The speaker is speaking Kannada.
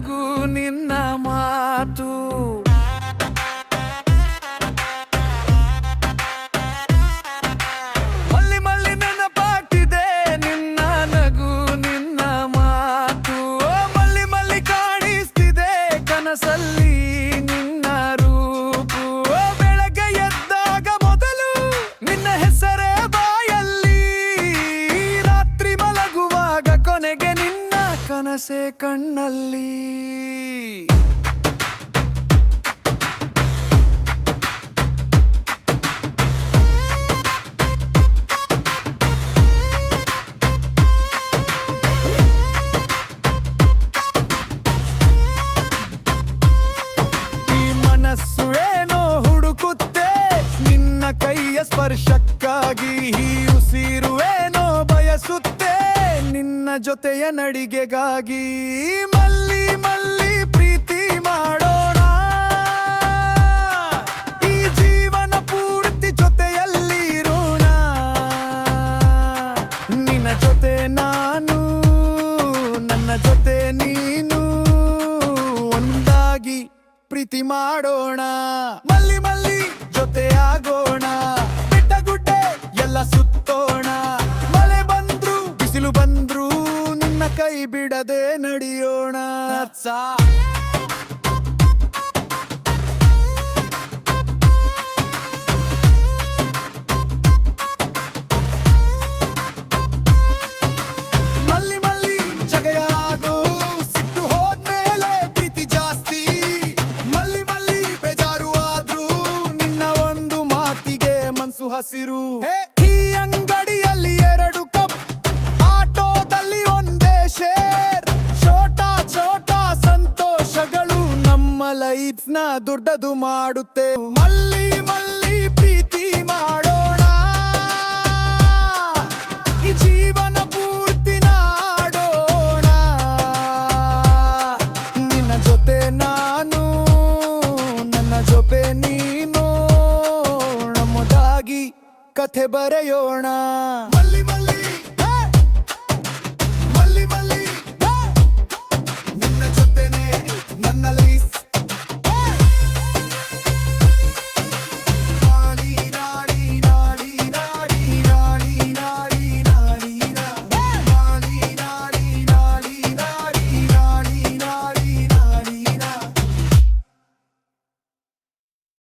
ನಗು ನಿನ್ನ ಮಾತು. ಮಲ್ಲಿ ಮಲ್ಲಿ ನೆನಪಾಗ್ತಿದೆ ನಿನ್ನ ನಗು ನಿನ್ನ ಮಾತು. ಮಲ್ಲಿ ಮಲ್ಲಿ ಕಾಣಿಸ್ತಿದೆ ಕನಸಲ್ಲಿ ನಿನ್ನ ರೂಪು. ಬೆಳಗ್ಗೆ ಎದ್ದಾಗ ಮೊದಲು ನಿನ್ನ ಹೆಸರೇ ಬಾಯಲ್ಲಿ. ರಾತ್ರಿ ಮಲಗುವಾಗ ಕೊನೆಗೆ ನಿನ್ನ ಕನಸೆ ಕಣ್ಣಲ್ಲಿ. ಈ ಮನಸ್ಸು ಏನೋ ಹುಡುಕುತ್ತೆ ನಿನ್ನ ಕೈಯ ಸ್ಪರ್ಶಕ್ಕಾಗಿ. ಈ ಉಸಿರು ಏನೋ ಬಯಸುತ್ತೆ ನಿನ್ನ ಜೊತೆಯ ನಡಿಗೆಗಾಗಿ. ಮಲ್ಲಿ ಮಲ್ಲಿ ಪ್ರೀತಿ ಮಾಡೋಣ, ಈ ಜೀವನ ಪೂರ್ತಿ ಜೊತೆಯಲ್ಲಿರೋಣ. ನಿನ್ನ ಜೊತೆ ನಾನು, ನನ್ನ ಜೊತೆ ನೀನು, ಒಂದಾಗಿ ಪ್ರೀತಿ ಮಾಡೋಣ. ಮಲ್ಲಿ ಮಲ್ಲಿ ಜೊತೆ ಆಗೋಣ, ಬೆಟ್ಟ ಗುಡ್ಡೆ ಎಲ್ಲ ಸುತ್ತೋಣ. ಮಳೆ ಬಂದ್ರು ಬಿಸಿಲು ಬಂದ್ರು ನಿನ್ನ ಕೈ ಬಿಡದೆ ನಡೆಯೋಣ. ಮಲ್ಲಿ ಮಲ್ಲಿ ಜಗೆಯಾಗೋ, ಸಿಟ್ಟು ಹೋದ್ಮೇಲೆ ಪ್ರೀತಿ ಜಾಸ್ತಿ. ಮಲ್ಲಿ ಮಲ್ಲಿ ಬೇಜಾರು ಆದ್ರು ನಿನ್ನ ಒಂದು ಮಾತಿಗೆ ಮನ್ಸು ಹಸಿರು. ಈ ಅಂಗಡಿಯಲ್ಲಿ 2 ಕಪ್, ಆಟೋದಲ್ಲಿ ಒಂದೇ ಶೇರ್. ಛೋಟಾ ಛೋಟಾ ಸಂತೋಷಗಳು ನಮ್ಮ ಲೈಫ್ ನ ದೊಡ್ಡದು ಮಾಡುತ್ತೆ. ಮಲ್ಲಿ ಮಲ್ಲಿ ಪ್ರೀತಿ ಮಾಡೋಣ, ಈ ಜೀವನ ಪೂರ್ತಿ ನಾಡೋಣ. ನಿನ್ನ ಜೊತೆ ನಾನು, ನನ್ನ ಜೊತೆ ನೀನು, ನಮ್ಮದಾಗಿ ಕಥೆ ಬರೆಯೋಣ.